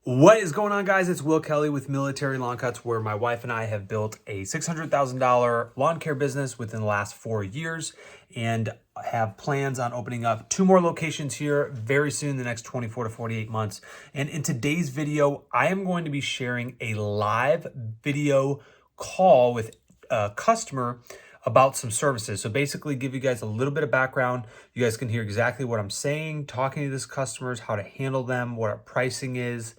What is going on, guys? It's Will Kelly with Military Lawn Cuts, where my wife and I have built a $600,000 lawn care business within the last 4 years and have plans on opening up 2 more locations here very soon, the next 24 to 48 months. And in today's video, I am going to be sharing a live video call with a customer about some services. So basically give you guys a little bit of background. You guys can hear exactly what I'm saying, talking to these customers, how to handle them, what our pricing is.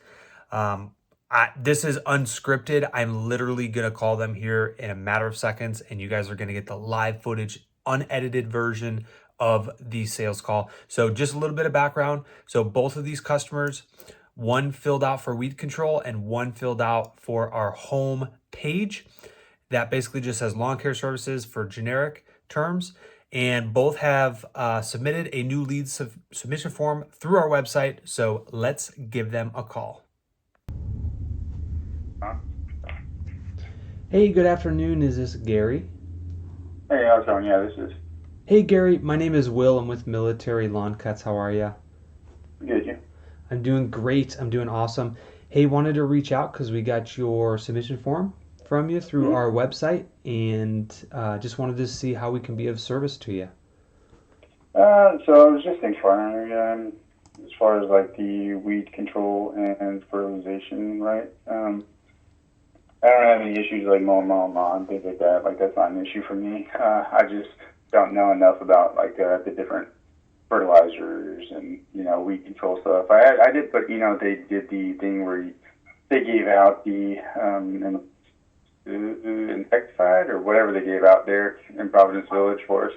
This is unscripted. I'm literally going to call them here in a matter of seconds, and you guys are going to get the live footage, unedited version of the sales call. So just a little bit of background. So both of these customers, one filled out for weed control and one filled out for our home page. That basically just says lawn care services for generic terms. And both have submitted a new lead submission form through our website. So let's give them a call. Hey, good afternoon. Is this Gary? Hey, how's it going? Yeah, this is Hey, Gary. My name is Will. I'm with Military Lawn Cuts. How are you? good. You? I'm doing great. I'm doing awesome. Hey, wanted to reach out because we got your submission form from you through our website, and just wanted to see how we can be of service to you. So I was just inquiring as far as like the weed control and fertilization, right? I don't have any issues like mowing my own lawn, things like that. Like that's not an issue for me. I just don't know enough about like the different fertilizers and weed control stuff. I did, but they did the thing where they gave out the insecticide or whatever they gave out there in Providence Village for us.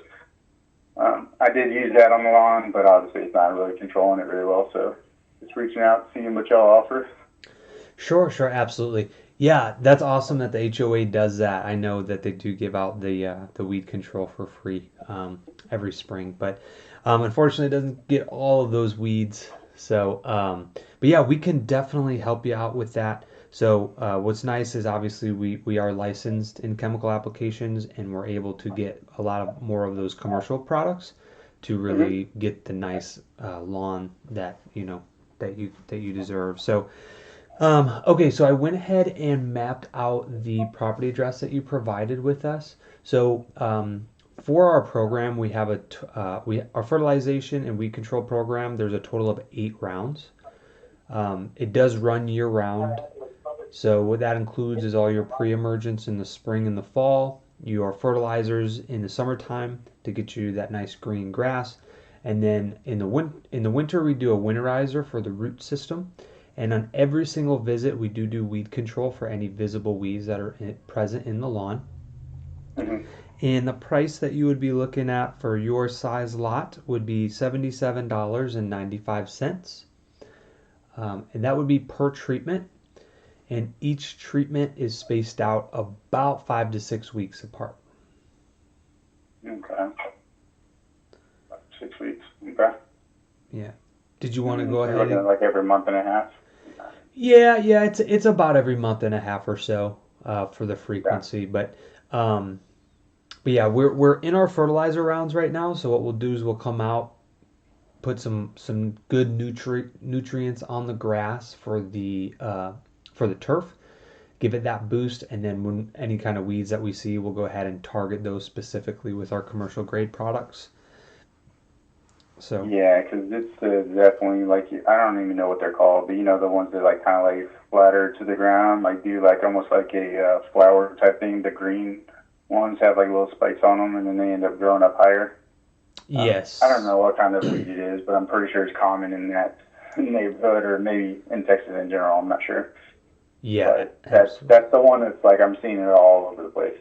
I did use that on the lawn, but obviously it's not really controlling it very well. So just reaching out, seeing what y'all offer. Sure, absolutely. Yeah, that's awesome that the HOA does that. I know that they do give out the weed control for free every spring, but unfortunately, it doesn't get all of those weeds. So, but yeah, we can definitely help you out with that. So, what's nice is obviously we are licensed in chemical applications, and we're able to get a lot of more of those commercial products to Mm-hmm. really get the nice lawn that that you deserve. So. Okay, so I went ahead and mapped out the property address that you provided with us. So for our program, we have our fertilization and weed control program. There's a total of 8 rounds. It does run year round. So what that includes is all your pre-emergence in the spring and the fall, your fertilizers in the summertime to get you that nice green grass, and then in the winter we do a winterizer for the root system. And on every single visit, we do weed control for any visible weeds that are present in the lawn. Mm-hmm. And the price that you would be looking at for your size lot would be $77.95. And that would be per treatment. And each treatment is spaced out about 5 to 6 weeks apart. Okay. 6 weeks. Okay. Yeah. Did you want to go So you're ahead looking at and? like every month and a half. Yeah. It's about every month and a half or so for the Okay. frequency, but yeah, we're in our fertilizer rounds right now. So what we'll do is we'll come out, put some good nutrients on the grass for the turf, give it that boost, and then when any kind of weeds that we see, we'll go ahead and target those specifically with our commercial grade products. So Yeah, because it's definitely like I don't even know what they're called, but the ones that like kind of like flatter to the ground, like do like almost like a flower type thing. The green ones have like little spikes on them, and then they end up growing up higher. I don't yes, know what kind of weed it is, but I'm pretty sure it's common in that neighborhood or maybe in Texas in general. I'm not sure, yeah, but absolutely. that's the one that's like I'm seeing it all over the place.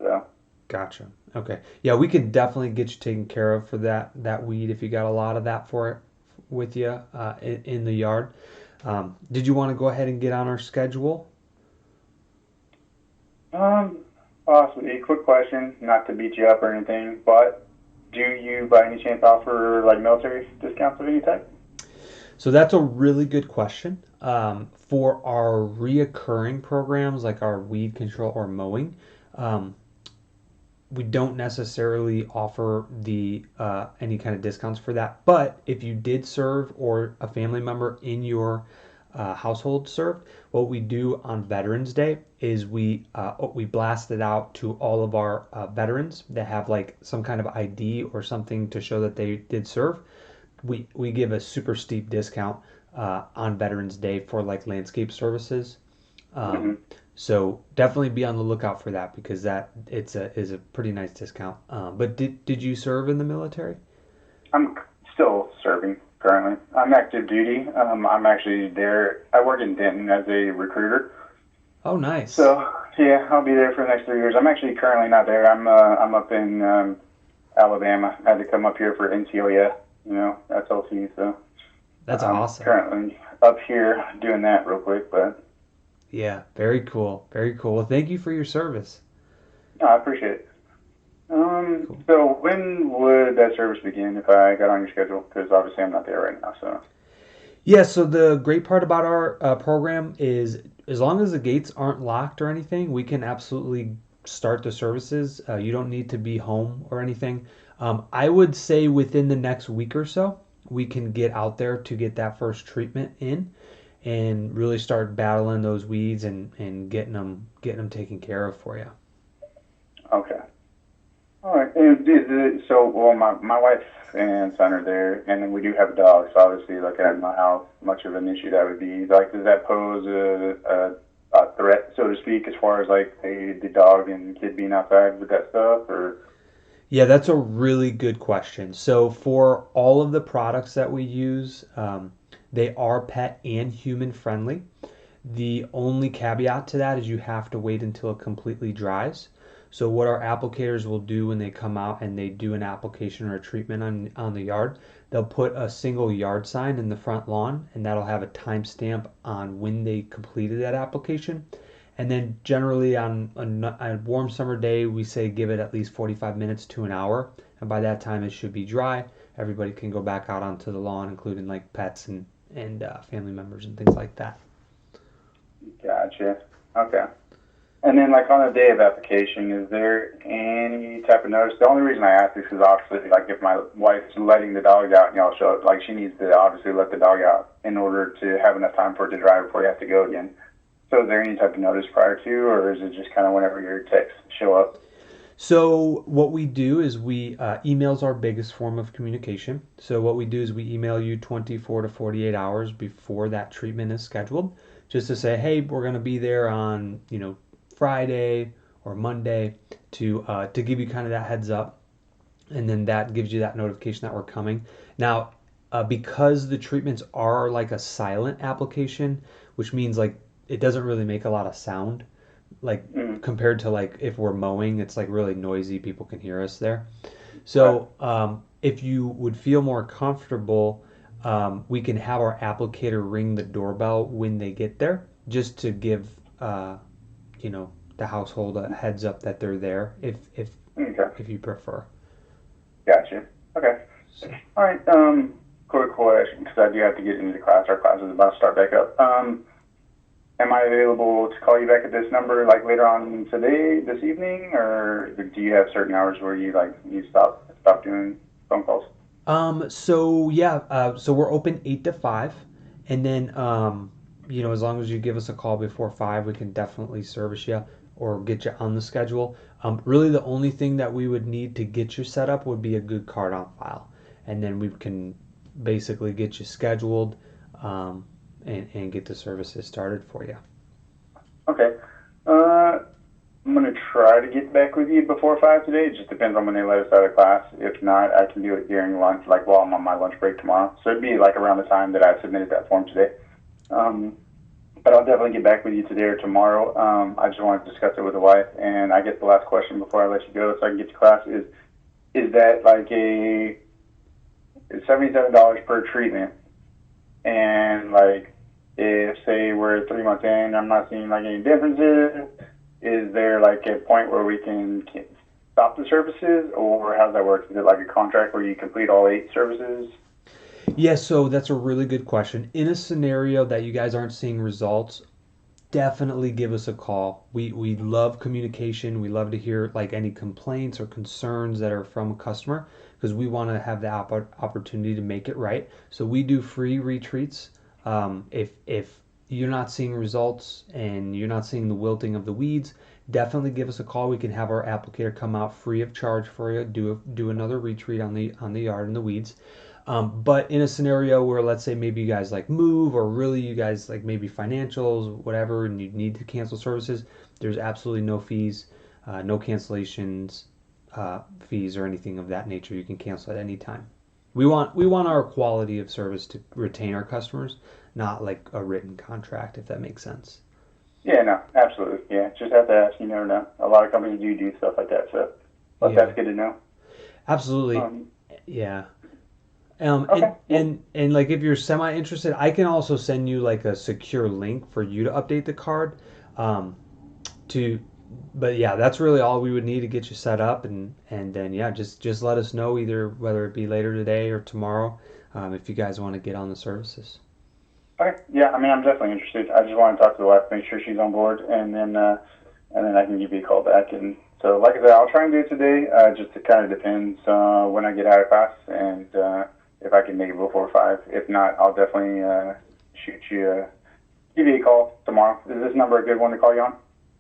So Gotcha. Okay. Yeah, we can definitely get you taken care of for that weed if you got a lot of that for it with you in the yard. Did you want to go ahead and get on our schedule? Um, possibly. A quick question, not to beat you up or anything, but do you by any chance offer like military discounts of any type? So that's a really good question. For our reoccurring programs like our weed control or mowing, um, we don't necessarily offer the any kind of discounts for that. But if you did serve or a family member in your households served. What we do on Veterans Day is we blast it out to all of our veterans that have like some kind of ID or something to show that they did serve. We give a super steep discount on Veterans Day for like landscape services. Hmm. Um, so definitely be on the lookout for that because that it's a is a pretty nice discount. But did you serve in the military? I'm still serving currently. I'm active duty. I'm actually there. I work in Denton as a recruiter. Oh, nice. So yeah, I'll be there for the next 3 years. I'm actually currently not there. I'm up in Alabama. I had to come up here for NCOEA, SLC. So That's I'm awesome. currently up here doing that real quick. But Yeah, very cool. Very cool. Well, thank you for your service. no, I appreciate it. Cool. So when would that service begin if I got on your schedule? Because obviously I'm not there right now. So Yeah, so the great part about our program is as long as the gates aren't locked or anything, we can absolutely start the services. You don't need to be home or anything. I would say within the next week or so, we can get out there to get that first treatment in and really start battling those weeds and getting them taken care of for you. okay. All right. And is it, so, well, my wife and son are there, and then we do have a dog. So obviously, like, I don't know how much of an issue that would be. Like, does that pose a threat, so to speak, as far as like the dog and kid being outside with that stuff? Or Yeah, that's a really good question. So for all of the products that we use, they are pet and human friendly. The only caveat to that is you have to wait until it completely dries. So what our applicators will do when they come out and they do an application or a treatment on the yard, they'll put a single yard sign in the front lawn and that'll have a timestamp on when they completed that application. And then generally on a warm summer day, we say give it at least 45 minutes to an hour. And by that time, it should be dry. Everybody can go back out onto the lawn, including like pets and family members and things like that. gotcha. Okay. And then, like, on the day of application, is there any type of notice? The only reason I ask is because obviously, like, if my wife's letting the dog out and y'all show up, like, she needs to obviously let the dog out in order to have enough time for it to dry before you have to go again. So is there any type of notice prior to, or is it just kind of whenever your texts show up? So what we do is we email's our biggest form of communication. So what we do is we email you 24 to 48 hours before that treatment is scheduled, just to say, hey, we're going to be there on Friday or Monday to give you kind of that heads up, and then that gives you that notification that we're coming. Now, because the treatments are like a silent application, which means like it doesn't really make a lot of sound, like Mm, compared to like if we're mowing, it's like really noisy. People can hear us there. right. So if you would feel more comfortable, we can have our applicator ring the doorbell when they get there, just to give the household a heads up that they're there Okay. if you prefer. Gotcha. Okay. So All right. Quick question, because I do have to get into the class. Our class is about to start back up. Am I available to call you back at this number, like later on today, this evening, or do you have certain hours where you stop doing phone calls? so yeah, so we're open 8 to 5, and then as long as you give us a call before 5, we can definitely service you or get you on the schedule. Really, the only thing that we would need to get you set up would be a good card on file, and then we can basically get you scheduled and get the services started for you. Okay. Uh, I'm gonna try to get back with you before 5 today. It just depends on when they let us out of class. If not, I can do it during lunch, like while I'm on my lunch break tomorrow. So it'd be like around the time that I submitted that form today. Um, but I'll definitely get back with you today or tomorrow. I just want to discuss it with the wife. And I guess the last question before I let you go, so I can get to class, is that like a $77 per treatment? And like, if say we're 3 months in, I'm not seeing like any differences. Is there like a point where we can stop the services, or how does that work? Is it like a contract where you complete all 8 services? Yeah, so that's a really good question. In a scenario that you guys aren't seeing results, definitely give us a call. We love communication. We love to hear like any complaints or concerns that are from a customer because we want to have the opportunity to make it right. So we do free retreats. If you're not seeing results and you're not seeing the wilting of the weeds, definitely give us a call. We can have our applicator come out free of charge for you, do another retreat on the yard and the weeds. But in a scenario where, let's say, maybe you guys like move, or really you guys like maybe financials, whatever, and you need to cancel services, there's absolutely no fees, no cancellations, fees or anything of that nature. You can cancel at any time. We want our quality of service to retain our customers, not like a written contract, if that makes sense. Yeah, no, absolutely. Yeah, just have to ask. You never know. A lot of companies do stuff like that, so but Yeah, that's good to know. absolutely. Um, Yeah. okay. And like if you're semi interested, I can also send you like a secure link for you to update the card. Um, to but yeah, that's really all we would need to get you set up, and then yeah, just let us know either whether it be later today or tomorrow, if you guys want to get on the services. Okay. Yeah, I mean, I'm definitely interested. I just want to talk to the wife, make sure she's on board, and then I can give you a call back. And so, like I said, I'll try and do it today. Just it kind of depends when I get out of class and if I can make it before 5. If not, I'll definitely give you a call tomorrow. Is this number a good one to call you on?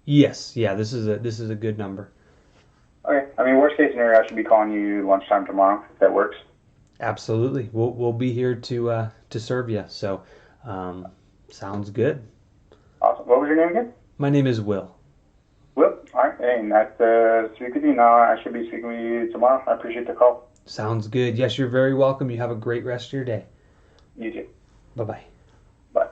Yes, yeah, this is a good number. Okay. I mean, worst case scenario, I should be calling you lunchtime tomorrow, if that works. Absolutely, we'll be here to serve you. So, sounds good. Awesome. What was your name again? My name is Will. Will. All right. Hey, nice to speak with you. Now I should be speaking with you tomorrow. I appreciate the call. Sounds good. Yes, you're very welcome. You have a great rest of your day. You too. Bye bye. Bye.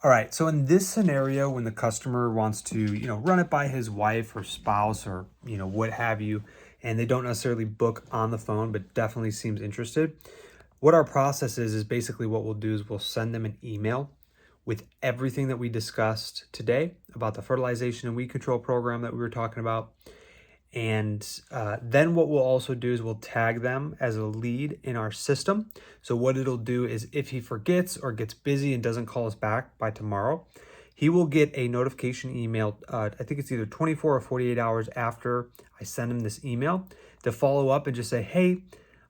All right. So in this scenario, when the customer wants to, run it by his wife or spouse or, what have you, and they don't necessarily book on the phone, but definitely seems interested, what our process is basically what we'll do is we'll send them an email with everything that we discussed today about the fertilization and weed control program that we were talking about. And then what we'll also do is we'll tag them as a lead in our system. So what it'll do is if he forgets or gets busy and doesn't call us back by tomorrow, he will get a notification email. I think it's either 24 or 48 hours after I send him this email to follow up and just say, hey,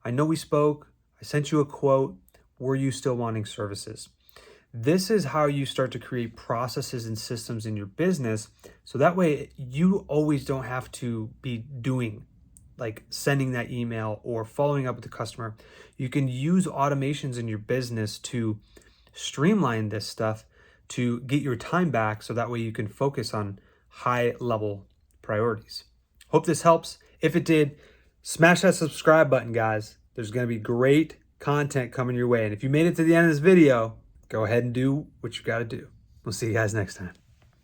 I know we spoke. I sent you a quote. Were you still wanting services? This is how you start to create processes and systems in your business. So that way you always don't have to be doing like sending that email or following up with the customer. You can use automations in your business to streamline this stuff to get your time back. So that way you can focus on high level priorities. Hope this helps. If it did, smash that subscribe button, guys. There's going to be great content coming your way. And if you made it to the end of this video, go ahead and do what you got to do. We'll see you guys next time.